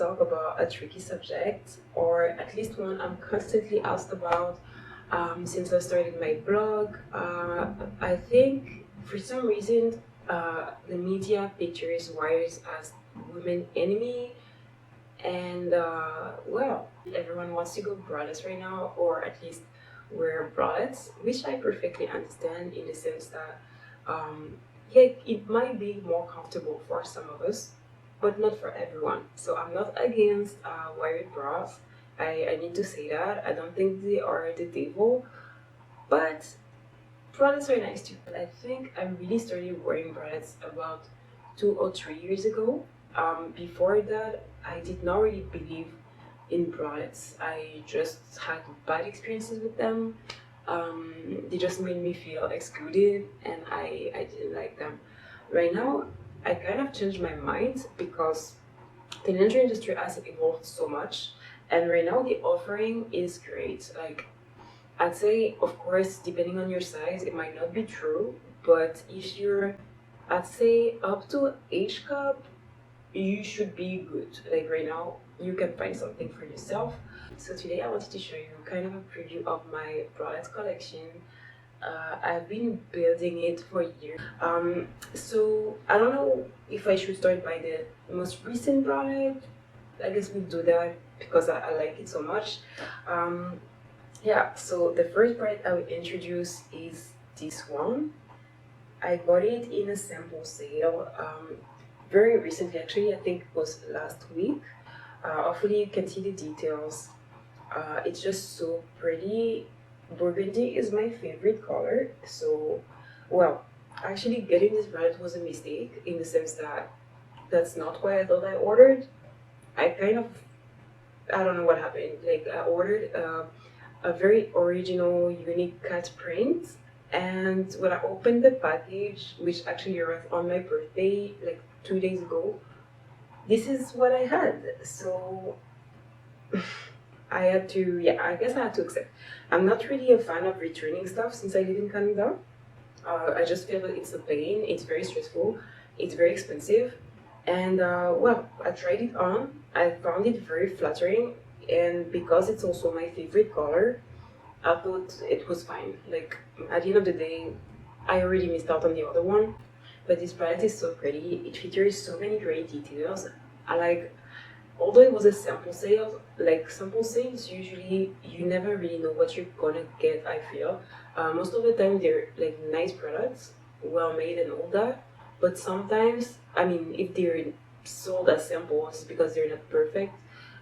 talk about a tricky subject, or at least one I'm constantly asked about since I started my blog. I think for some reason the media pictures wives as women enemy, and well, everyone wants to go bralettes right now, or at least wear bralettes, which I perfectly understand in the sense that yeah, it might be more comfortable for some of us, but not for everyone. So I'm not against wired bras. I need to say that. I don't think they are the devil, but bralettes are nice too. I think I really started wearing bralettes about 2 or 3 years ago. Before that, I did not really believe in bralettes. I just had bad experiences with them. They just made me feel excluded, and I didn't like them. Right now, I kind of changed my mind because the lingerie industry has evolved so much, and right now the offering is great. Like, I'd say, of course, depending on your size, it might not be true, but if you're, I'd say, up to age cup, you should be good. Like right now, you can find something for yourself. So today I wanted to show you kind of a preview of my bralette collection. I've been building it for years. So I don't know if I should start by the most recent bralette. I guess we'll do that because I like it so much. Yeah, so the first bralette I will introduce is this one. I got it in a sample sale very recently, actually. I think it was last week. Hopefully you can see the details. It's just so pretty. Burgundy is my favorite color, so well, actually getting this bralette was a mistake in the sense that that's not what I thought I ordered. I kind of, I don't know what happened. Like I ordered a very original, unique cat print, and when I opened the package, which actually arrived on my birthday like 2 days ago, this is what I had. So I had to, yeah, I guess I had to accept. I'm not really a fan of returning stuff since I live in Canada. I just feel like it's a pain, it's very stressful, it's very expensive. And well, I tried it on, I found it very flattering, and because it's also my favorite color, I thought it was fine. Like, at the end of the day, I already missed out on the other one, but this palette is so pretty, it features so many great details. I like, although it was a sample sale, like sample sales usually you never really know what you're gonna get, I feel. Most of the time they're like nice products, well made and all that, but sometimes, I mean, if they're sold as samples it's because they're not perfect.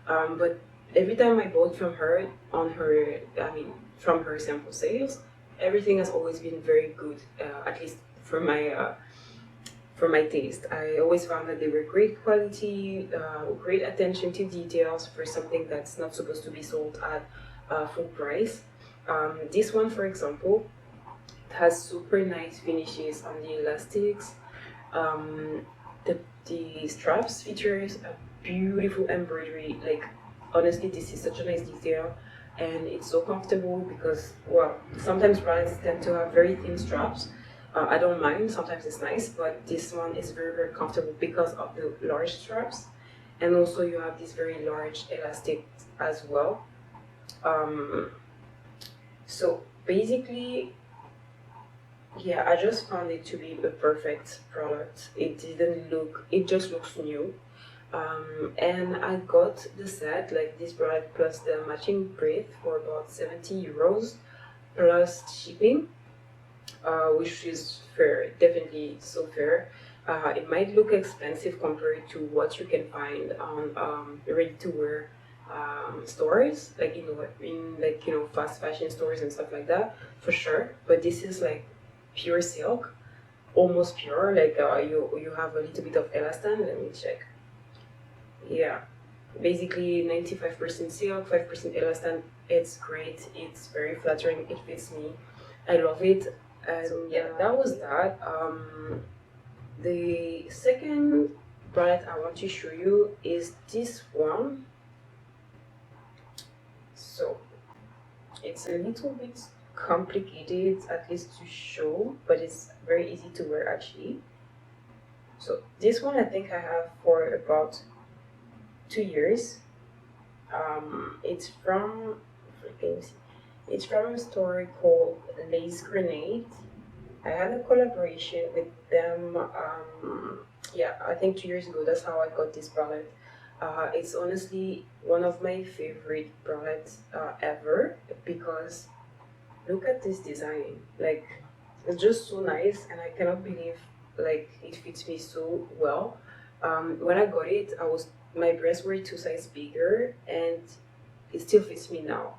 But every time I bought from her on her, I mean, from her sample sales, everything has always been very good, at least for my taste. I always found that they were great quality, great attention to details for something that's not supposed to be sold at full price. This one, for example, has super nice finishes on the elastics. The straps features a beautiful embroidery. Like, honestly, this is such a nice detail, and it's so comfortable because, well, sometimes bralettes tend to have very thin straps. I don't mind, sometimes it's nice, but this one is very, very comfortable because of the large straps, and also you have this very large elastic as well. So basically, yeah, I just found it to be a perfect product. It didn't look, it just looks new. And I got the set, like this bralette plus the matching braid, for about 70 euros plus shipping. Which is fair, definitely so fair. It might look expensive compared to what you can find on ready-to-wear stores, like in like fast fashion stores and stuff like that, for sure. But this is like pure silk, almost pure. Like you have a little bit of elastin. Let me check. Yeah, basically 95% silk, 5% elastin. It's great. It's very flattering. It fits me. I love it. So yeah, that was that. The second bralette I want to show you is this one. So it's a little bit complicated, at least to show, but it's very easy to wear actually. So this one I think I have for about 2 years. It's from, it's from a store called Grenade. I had a collaboration with them. Yeah, I think 2 years ago. That's how I got this bralette. It's honestly one of my favorite bralettes ever, because look at this design. Like, it's just so nice, and I cannot believe like it fits me so well. When I got it, my breasts were 2 sizes bigger, and it still fits me now.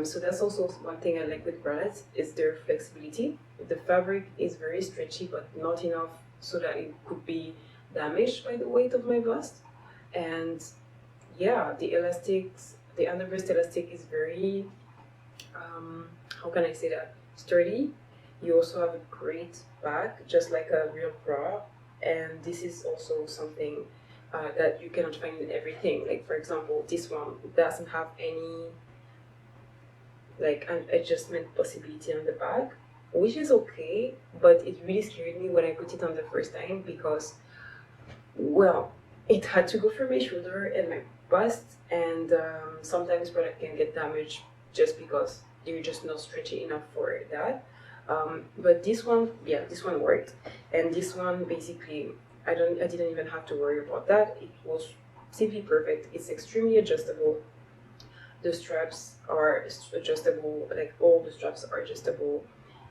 So that's also one thing I like with bralettes, is their flexibility. The fabric is very stretchy, but not enough so that it could be damaged by the weight of my bust. And yeah, the elastics, the underbreast elastic is very, how can I say that, sturdy. You also have a great back, just like a real bra. And this is also something that you cannot find in everything. Like, for example, this one doesn't have any like an adjustment possibility on the back, which is okay, but it really scared me when I put it on the first time, because, well, it had to go for my shoulder and my bust, and sometimes product can get damaged just because they're just not stretchy enough for that. But this one, yeah, this one worked, and this one basically I didn't even have to worry about that. It was simply perfect. It's extremely adjustable. The straps are adjustable, like all the straps are adjustable.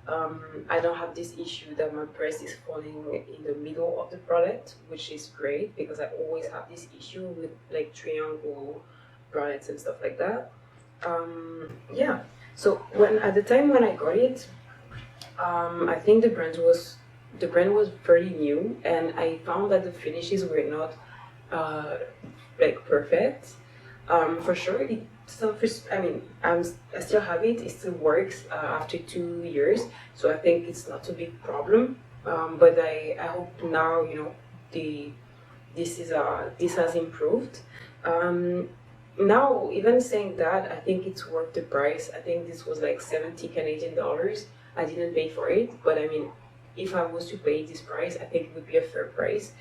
I don't have this issue that my breast is falling in the middle of the bralette, which is great, because I always have this issue with like triangle bralettes and stuff like that. Yeah, so at the time when I got it, I think the brand was fairly new, and I found that the finishes were not like perfect. For sure, I still have it. It still works after 2 years, so I think it's not a big problem. But I hope now, this has improved. Now, even saying that, I think it's worth the price. I think this was like 70 Canadian dollars. I didn't pay for it, but I mean, if I was to pay this price, I think it would be a fair price.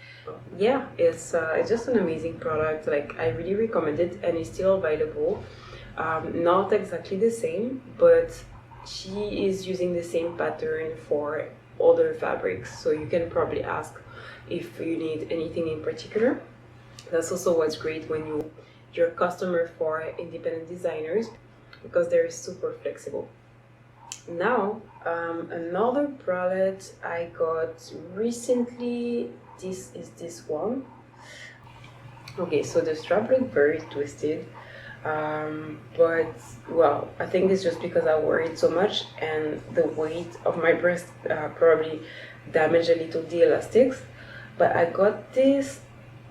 Yeah, it's just an amazing product. Like, I really recommend it, and it's still available. Not exactly the same, but she is using the same pattern for other fabrics, so you can probably ask if you need anything in particular. That's also what's great when you're a customer for independent designers, because they're super flexible. Now, another bralette I got recently, this is this one. Okay, so the strap looked very twisted, but well, I think it's just because I wore it so much, and the weight of my breast probably damaged a little the elastics. But I got this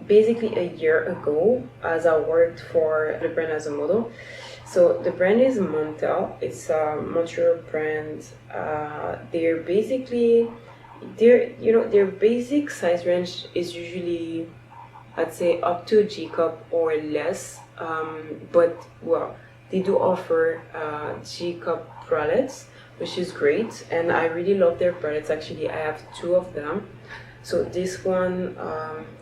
basically a year ago, as I worked for the brand as a model. So the brand is Montelle. It's a Montreal brand. Their basic size range is usually, I'd say, up to a G cup or less. But well, they do offer G cup bralettes, which is great, and I really love their bralettes. Actually, I have 2 of them. So this one,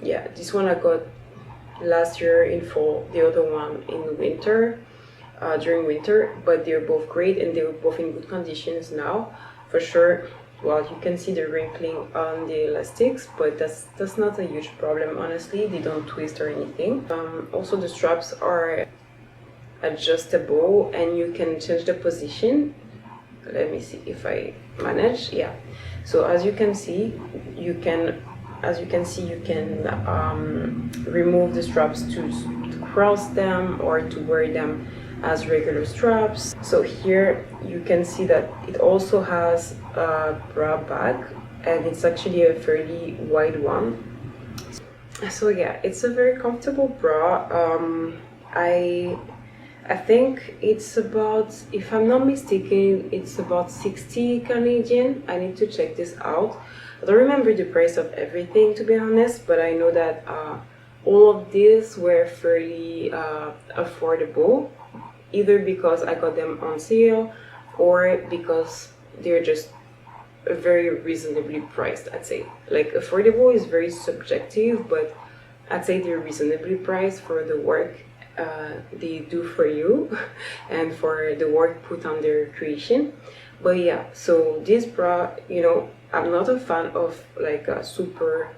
this one I got last year in fall. The other one in winter. During winter, but they're both great, and they're both in good conditions now. For sure, well, you can see the wrinkling on the elastics, but that's not a huge problem, honestly. They don't twist or anything. Also, the straps are adjustable, and you can change the position. Let me see if I manage. Yeah, so as you can see, you can remove the straps to cross them, or to wear them as regular straps. So here you can see that it also has a bra bag, and it's actually a fairly wide one. So yeah, it's a very comfortable bra. I think it's about, if I'm not mistaken, it's about 60 Canadian. I need to check this out. I don't remember the price of everything, to be honest, but I know that all of these were fairly affordable, either because I got them on sale or because they're just very reasonably priced, I'd say. Like, affordable is very subjective, but I'd say they're reasonably priced for the work they do for you and for the work put on their creation. But yeah, so this bra, you know, I'm not a fan of like a super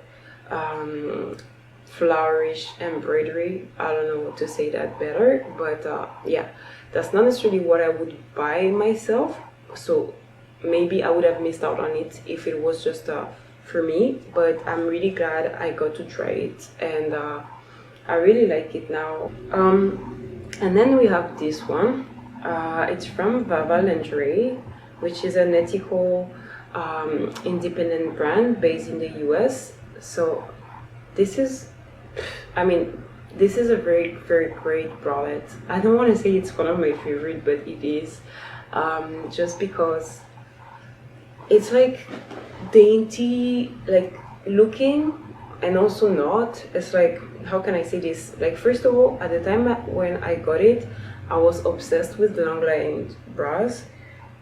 flourish embroidery. I don't know what to say that better, but yeah, that's not necessarily what I would buy myself. So maybe I would have missed out on it if it was just for me, but I'm really glad I got to try it, and I really like it now. And then we have this one. It's from Vava lingerie, which is an ethical independent brand based in the US. So this is, I mean, this is a very, very great bralette. I don't want to say it's one of my favorite, but it is, just because it's like dainty, like looking, and also not. It's like, how can I say this? Like, first of all, at the time when I got it, I was obsessed with long line bras,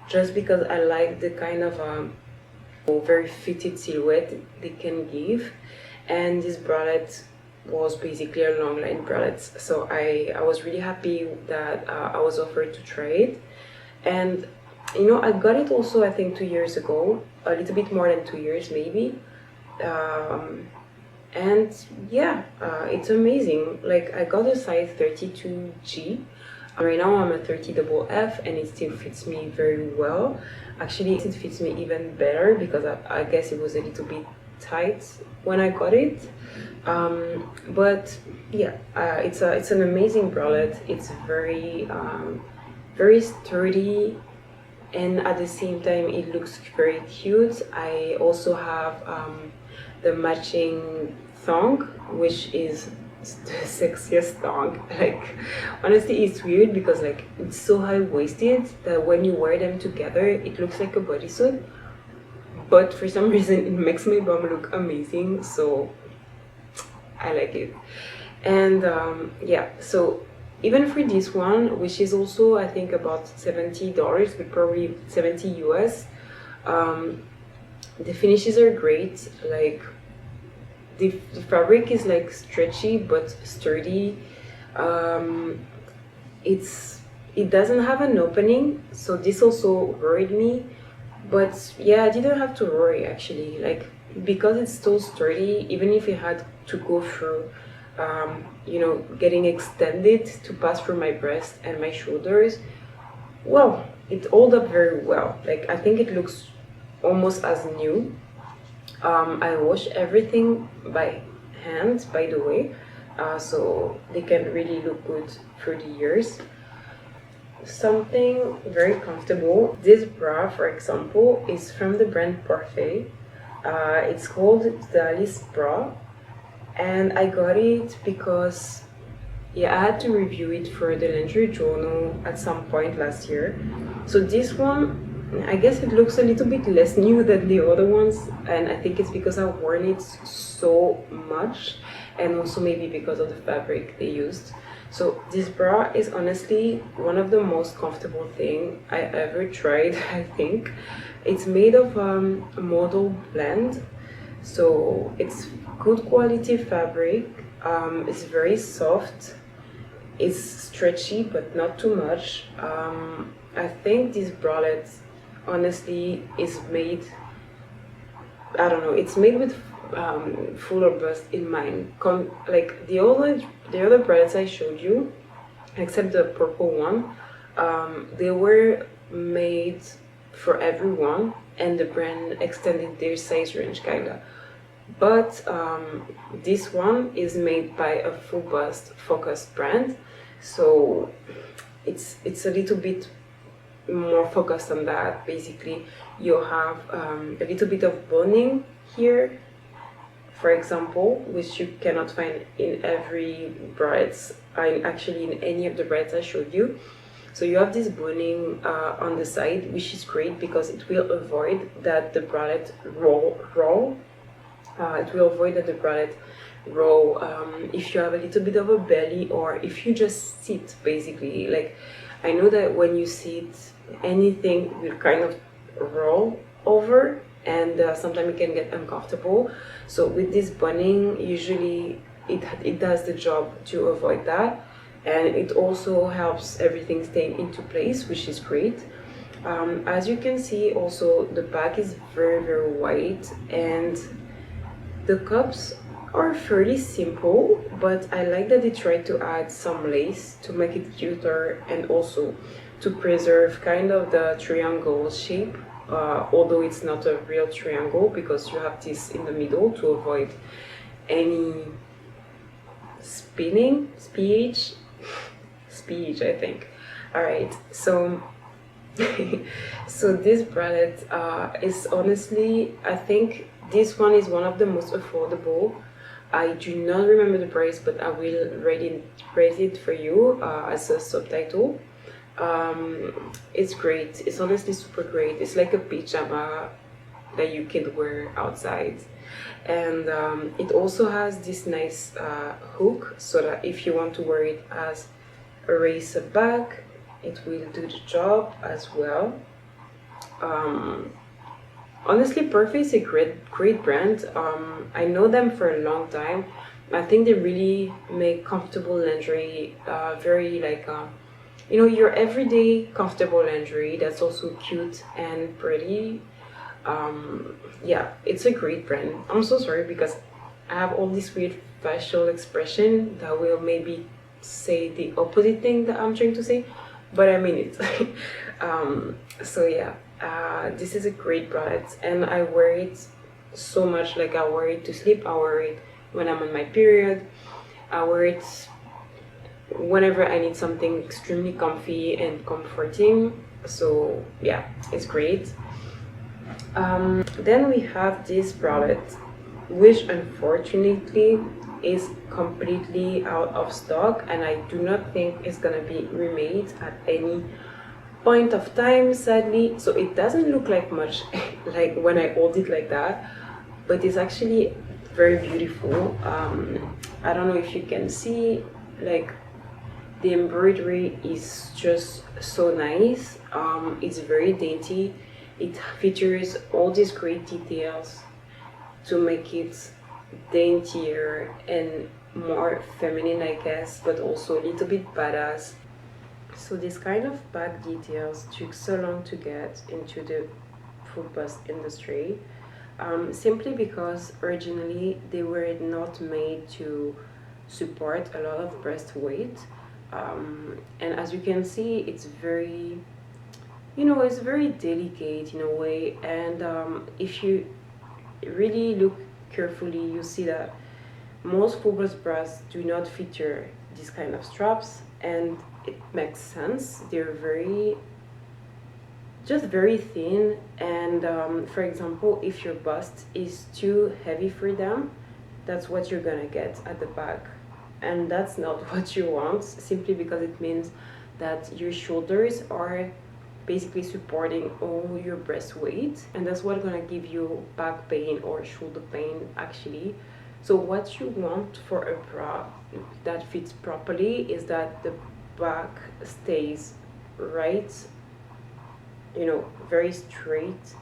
just because I like the kind of very fitted silhouette they can give, and this bralette was basically a long line bralette. So I was really happy that I was offered to try it. And you know, I got it also, I think 2 years ago, a little bit more than 2 years maybe. And yeah, it's amazing. Like, I got a size 32G. Right now I'm a 30FF and it still fits me very well. Actually, it fits me even better because I guess it was a little bit tight when I got it. But yeah, it's an amazing bralette. It's very very sturdy, and at the same time it looks very cute. I also have the matching thong, which is the sexiest thong. Like, honestly, it's weird because like it's so high-waisted that when you wear them together it looks like a bodysuit, but for some reason it makes my bum look amazing, so I like it. And yeah, so even for this one, which is also I think about $70, but probably 70 US, the finishes are great. Like, the fabric is like stretchy but sturdy. It doesn't have an opening, so this also worried me. But yeah, I didn't have to worry actually, like, because it's so sturdy. Even if it had to go through you know, getting extended to pass through my breast and my shoulders, well, it held up very well. Like, I think it looks almost as new. I wash everything by hand, by the way, so they can really look good through the years. Something very comfortable. This bra, for example, is from the brand Parfait. It's called Dalis bra, and I got it because, yeah, I had to review it for the lingerie journal at some point last year. So this one, I guess it looks a little bit less new than the other ones, and I think it's because I've worn it so much, and also maybe because of the fabric they used. So this bra is honestly one of the most comfortable thing I ever tried, I think. It's made of a modal blend, so it's good quality fabric. It's very soft, it's stretchy but not too much. I think this bralette honestly is made, I don't know, it's made with fuller bust in mind. Like the other bralettes I showed you, except the purple one, they were made for everyone, and the brand extended their size range kinda. But this one is made by a full bust focused brand, so it's a little bit more focused on that. Basically, you have a little bit of boning here, for example, which you cannot find in every bralette, actually in any of the bralettes I showed you. So you have this boning on the side, which is great because it will avoid that the bralette roll. It will avoid that the bralette roll if you have a little bit of a belly, or if you just sit, basically. Like, I know that when you sit, anything will kind of roll over, and sometimes it can get uncomfortable. So with this boning, usually it does the job to avoid that, and it also helps everything stay into place, which is great. As you can see, also the back is very white, and the cups are fairly simple, but I like that they tried to add some lace to make it cuter and also to preserve kind of the triangle shape, although it's not a real triangle because you have this in the middle to avoid any speech, I think. All right, so so this bralette is honestly, I think this one is one of the most affordable. I do not remember the price, but I will rate it for you as a subtitle. It's great. It's honestly super great. It's like a pajama that you can wear outside, and it also has this nice hook, so that if you want to wear it as a racer bag, it will do the job as well. Honestly, Parfait is a great brand. I know them for a long time. I think they really make comfortable lingerie very like you know, your everyday comfortable lingerie that's also cute and pretty. Yeah, it's a great brand. I'm so sorry because I have all this weird facial expression that will maybe say the opposite thing that I'm trying to say, but I mean it. So yeah, this is a great product, and I wear it so much. Like, I wear it to sleep, I wear it when I'm on my period, I wear it whenever I need something extremely comfy and comforting. So yeah, it's great. Then we have this bralette, which unfortunately is completely out of stock, and I do not think it's gonna be remade at any point of time, sadly. So it doesn't look like much like when I hold it like that, but it's actually very beautiful. I don't know if you can see, like, the embroidery is just so nice. It's very dainty. It features all these great details to make it daintier and more feminine, I guess, but also a little bit badass. So this kind of bag details took so long to get into the full bust industry, simply because originally they were not made to support a lot of breast weight. And as you can see, it's very, you know, it's very delicate in a way, and if you really look carefully, you see that most full bust bras do not feature this kind of straps, and it makes sense. They're just very thin, and for example, if your bust is too heavy for them, that's what you're gonna get at the back, and that's not what you want, simply because it means that your shoulders are basically supporting all your breast weight, and that's what's gonna give you back pain or shoulder pain actually. So what you want for a bra that fits properly is that the back stays right, you know, very straight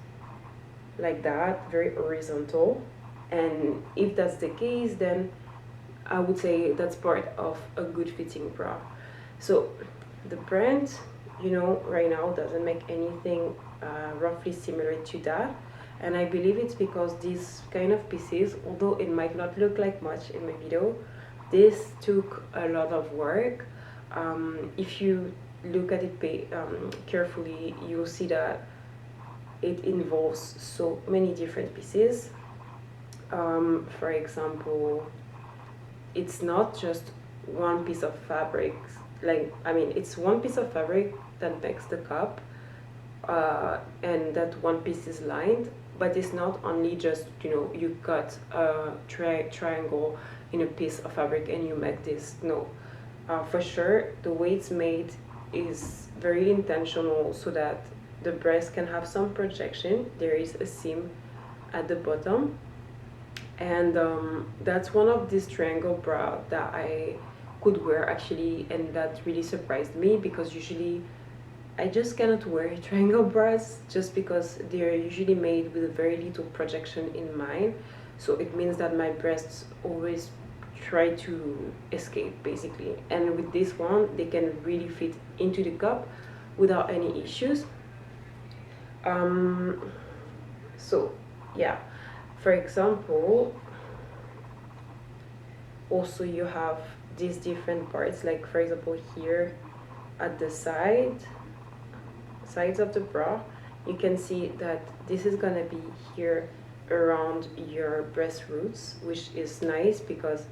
like that, very horizontal. And if that's the case, then I would say that's part of a good fitting bra. So the brand, you know, right now doesn't make anything roughly similar to that, and I believe it's because these kind of pieces, although it might not look like much in my video, this took a lot of work. If you look at it carefully, you'll see that it involves so many different pieces. For example, it's not just one piece of fabric. Like, I mean, it's one piece of fabric that makes the cup, and that one piece is lined, but it's not only just, you know, you cut a triangle in a piece of fabric and you make this. No, for sure the way it's made is very intentional, so that the breast can have some projection. There is a seam at the bottom, and that's one of these triangle bra that I could wear actually, and that really surprised me, because usually I just cannot wear triangle bras just because they're usually made with a very little projection in mind. So it means that my breasts always try to escape basically. And with this one they can really fit into the cup without any issues. So yeah, for example, also you have these different parts, like for example here at the sides of the bra, you can see that this is gonna be here around your breast roots, which is nice because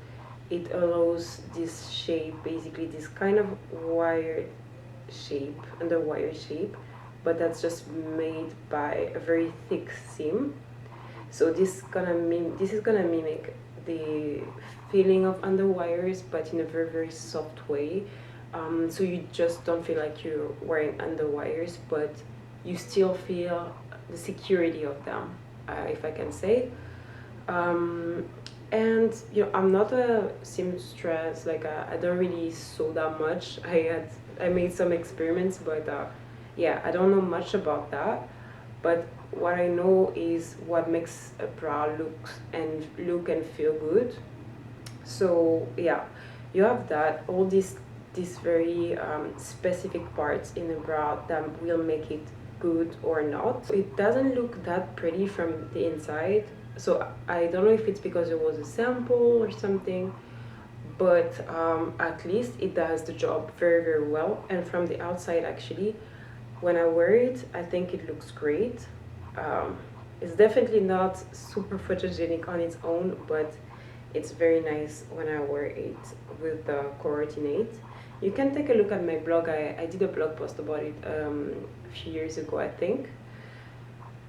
it allows this shape, basically this kind of wired shape, underwire shape, but that's just made by a very thick seam. So this is gonna mimic the feeling of underwires, but in a very very soft way. So you just don't feel like you're wearing underwires, but you still feel the security of them, if I can say. And you know, I'm not a seamstress, like I don't really sew that much. I made some experiments, but yeah, I don't know much about that. But what I know is what makes a bra look and feel good. So yeah, you have that, all these very specific parts in a bra that will make it good or not. It doesn't look that pretty from the inside, so I don't know if it's because it was a sample or something, but at least it does the job very very well. And from the outside, actually, when I wear it, I think it looks great. It's definitely not super photogenic on its own, but it's very nice when I wear it with the coordinate. You can take a look at my blog. I did a blog post about it a few years ago, I think.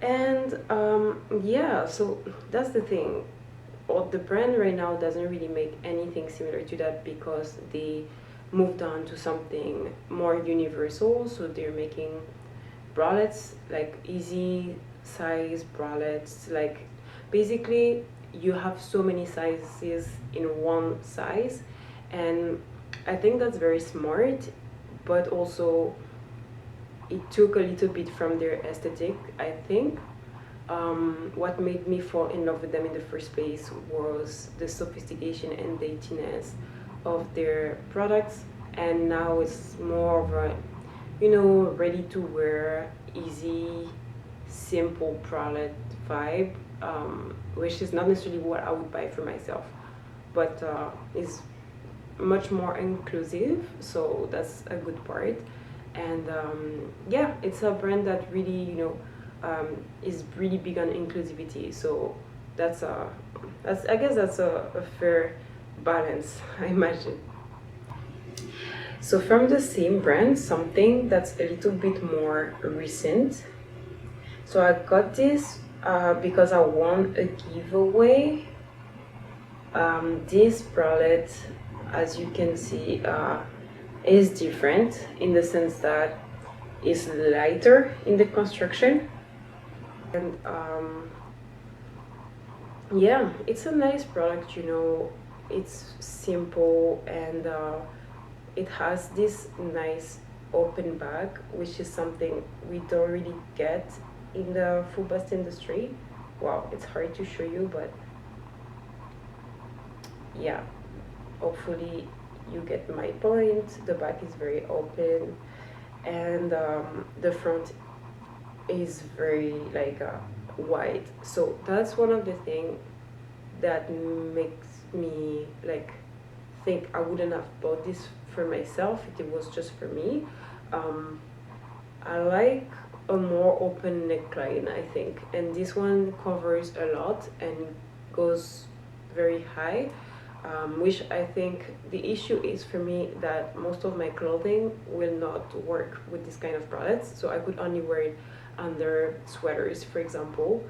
And yeah, so that's the thing. Well, the brand right now doesn't really make anything similar to that because they moved on to something more universal. So they're making bralettes, like easy size bralettes. Like basically you have so many sizes in one size, and I think that's very smart, but also it took a little bit from their aesthetic, I think. What made me fall in love with them in the first place was the sophistication and daintiness of their products, and now it's more of a, you know, ready to wear, easy, simple bralette vibe, which is not necessarily what I would buy for myself, but is much more inclusive, so that's a good part. And yeah, it's a brand that really, you know, is really big on inclusivity, so that's I guess that's a fair balance, I imagine. So from the same brand, something that's a little bit more recent. So I got this because I won a giveaway. This bralette, as you can see, is different in the sense that it's lighter in the construction. And yeah, it's a nice product, you know, it's simple, and it has this nice open back, which is something we don't really get in the full bust industry. Wow, it's hard to show you, but yeah, hopefully you get my point. The back is very open, and the front is very like wide. So that's one of the things that makes me like think I wouldn't have bought this for myself if it was just for me. I like a more open neckline, I think, and this one covers a lot and goes very high, which I think the issue is for me that most of my clothing will not work with this kind of products, so I could only wear it under sweaters, for example,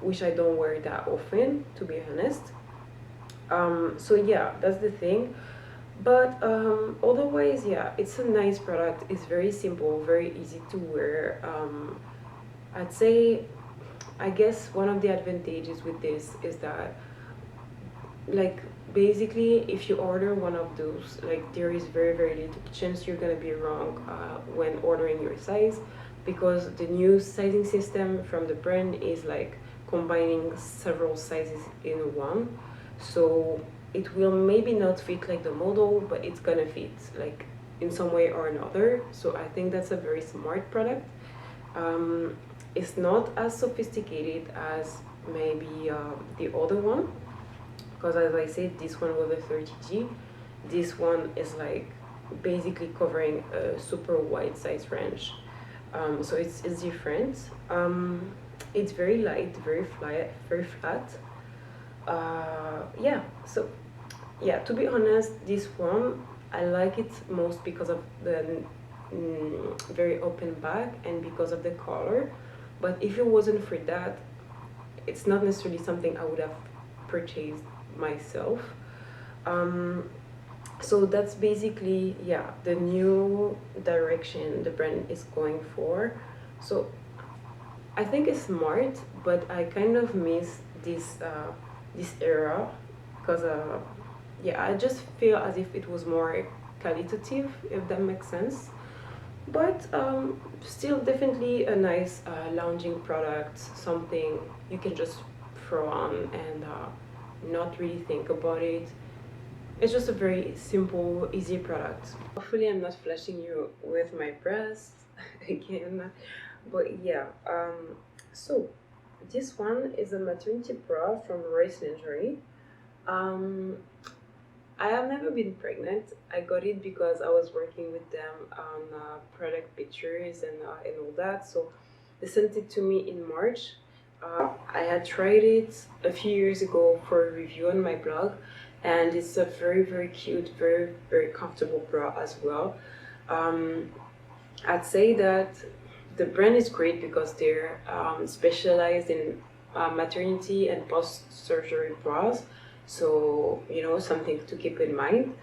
which I don't wear that often, to be honest. So yeah, that's the thing. But otherwise, yeah, it's a nice product. It's very simple, very easy to wear. I'd say, I guess one of the advantages with this is that, like, basically if you order one of those, like, there is very very little chance you're gonna be wrong when ordering your size, because the new sizing system from the brand is like combining several sizes in one. So it will maybe not fit like the model, but it's gonna fit like in some way or another. So I think that's a very smart product. It's not as sophisticated as maybe the other one, because as I said, this one was a 30G. This one is like basically covering a super wide size range. So it's different. It's very light, very flat. Yeah, so yeah, to be honest, this one I like it most because of the very open back and because of the color. But if it wasn't for that, it's not necessarily something I would have purchased myself. So that's basically, yeah, the new direction the brand is going for. So I think it's smart, but I kind of miss this this era, because yeah, I just feel as if it was more qualitative, if that makes sense. But still definitely a nice lounging product, something you can just throw on and not really think about it. It's just a very simple, easy product. Hopefully I'm not flashing you with my breasts again, but yeah. So this one is a maternity bra from Royce lingerie. I have never been pregnant. I got it because I was working with them on product pictures and all that. So they sent it to me in March. I had tried it a few years ago for a review on my blog, and it's a very cute, very comfortable bra as well. I'd say that the brand is great because they're specialized in maternity and post-surgery bras, so you know, something to keep in mind.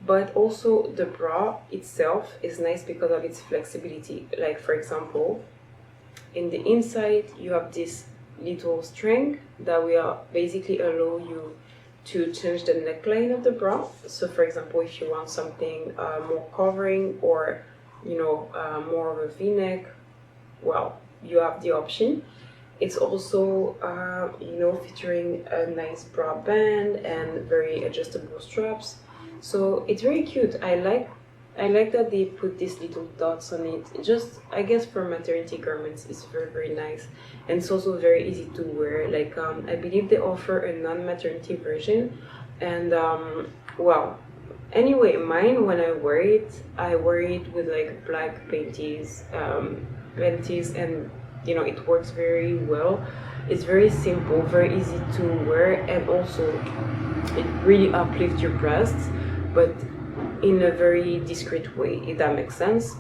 But also the bra itself is nice because of its flexibility. Like for example, in the inside you have this little string that will basically allow you to change the neckline of the bra. So for example, if you want something more covering, or you know, more of a v-neck, well, you have the option. It's also you know, featuring a nice bra band and very adjustable straps, so it's very cute. I like that they put these little dots on it. Just, I guess for maternity garments, it's very nice, and it's also very easy to wear. Like I believe they offer a non-maternity version, and well, anyway, mine, when I wear it with like black panties, and you know, it works very well. It's very simple, very easy to wear, and also it really uplifts your breasts, but in a very discreet way, if that makes sense.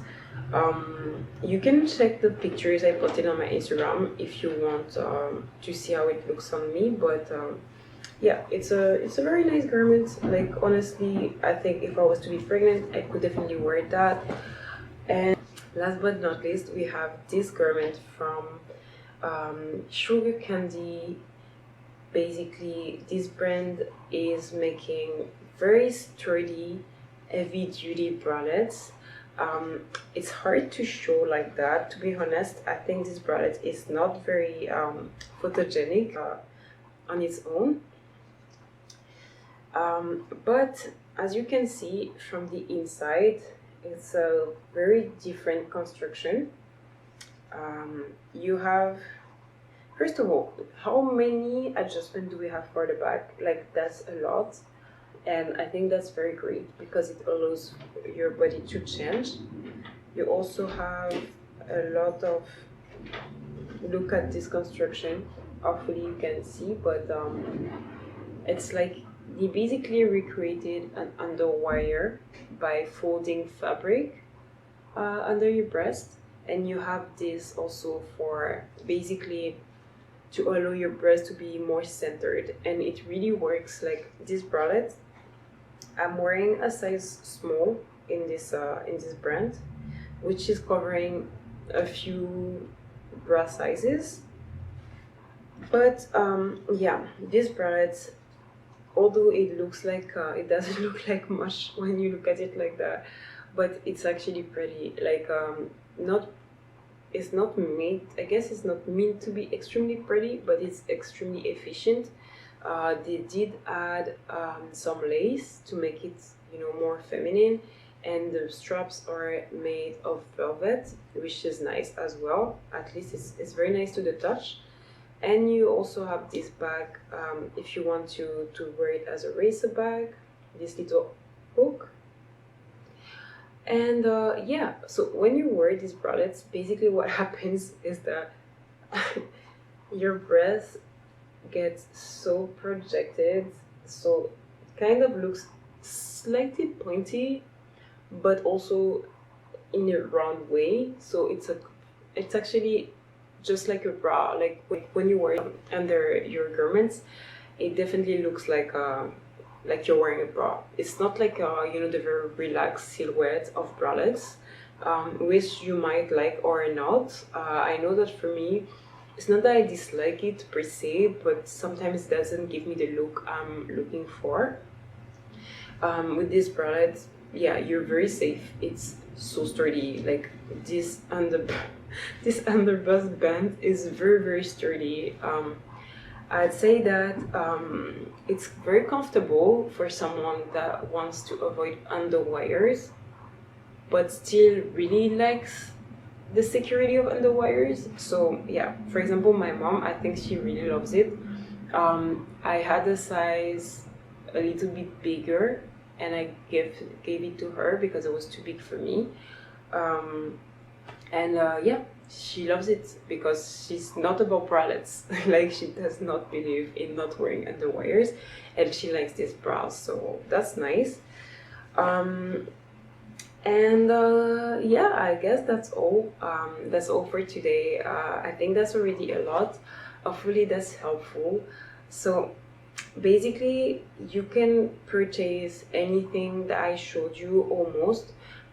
You can check the pictures I posted on my Instagram if you want to see how it looks on me, but yeah, it's a very nice garment. Like honestly, I think if I was to be pregnant, I could definitely wear that. And last but not least, we have this garment from Sugar Candy. Basically, this brand is making very sturdy, heavy duty bralettes. It's hard to show like that, to be honest. I think this bralette is not very photogenic on its own. But as you can see from the inside, it's a very different construction. You have, first of all, how many adjustments do we have for the back? Like, that's a lot, and I think that's very great because it allows your body to change. You also have a lot of, look at this construction, hopefully you can see, but it's like they basically recreated an underwire by folding fabric under your breast, and you have this also for basically to allow your breast to be more centered, and it really works. Like this bralette, I'm wearing a size small in this brand, which is covering a few bra sizes. But yeah, this bralette, although it looks like it doesn't look like much when you look at it like that, but it's actually pretty. Like not, it's not made, I guess it's not meant to be extremely pretty, but it's extremely efficient. They did add some lace to make it, more feminine, and the straps are made of velvet, which is nice as well. At least it's very nice to the touch. And you also have this bag if you want to wear it as a racer bag, this little hook. And yeah, so when you wear these bralettes, basically what happens is that your breast gets so projected, so it kind of looks slightly pointy, but also in a round way. So it's actually just like a bra. Like when you wear it under your garments, it definitely looks like you're wearing a bra. It's not like the very relaxed silhouette of bralettes, which you might like or not. I know that for me, it's not that I dislike it per se, but sometimes it doesn't give me the look I'm looking for. With this bralette, yeah, you're very safe. It's so sturdy. Like this this underbust band is very, very sturdy. I'd say that it's very comfortable for someone that wants to avoid underwires, but still really likes the security of underwires. So yeah, for example, my mom, I think she really loves it. I had a size a little bit bigger, and I gave it to her because it was too big for me. Yeah, she loves it because she's not about bralettes. Like, she does not believe in not wearing underwires, and she likes these bras, so that's nice. Yeah, I guess that's all. That's all for today. I think that's already a lot. Hopefully that's helpful. So basically, you can purchase anything that I showed you almost.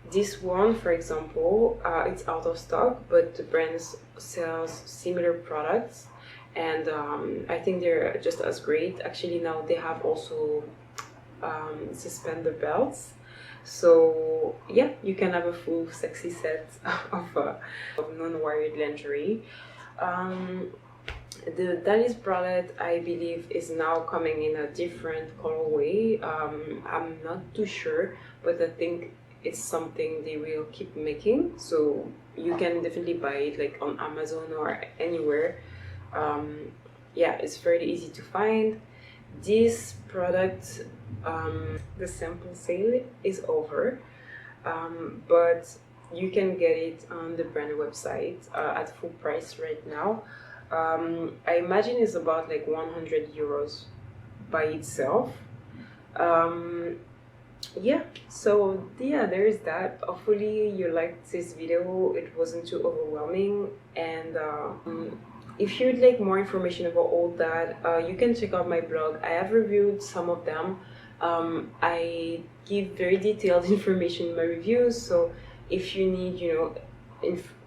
This one, for example, it's out of stock, but the brand sells similar products, and I think they're just as great. Actually, now they have also suspender belts. So yeah, you can have a full sexy set of non-wired lingerie. The Dalis bralette, I believe, is now coming in a different colorway. I'm not too sure, but I think it's something they will keep making. So you can definitely buy it like on Amazon or anywhere. Yeah, it's very easy to find. This product, the sample sale is over, but you can get it on the brand website at full price right now. I imagine it's about like 100 euros by itself. Yeah, so yeah, there's that. Hopefully you liked this video. It wasn't too overwhelming, and if you'd like more information about all that, you can check out my blog. I have reviewed some of them. I give very detailed information in my reviews, so if you need,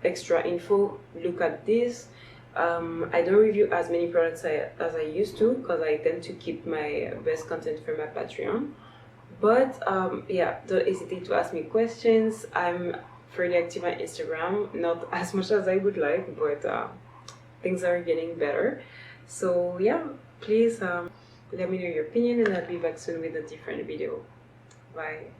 extra info, look at this. I don't review as many products as I used to, because I tend to keep my best content for my Patreon. But yeah, don't hesitate to ask me questions. I'm fairly active on Instagram, not as much as I would like, but things are getting better. So yeah, please let me know your opinion, and I'll be back soon with a different video. Bye.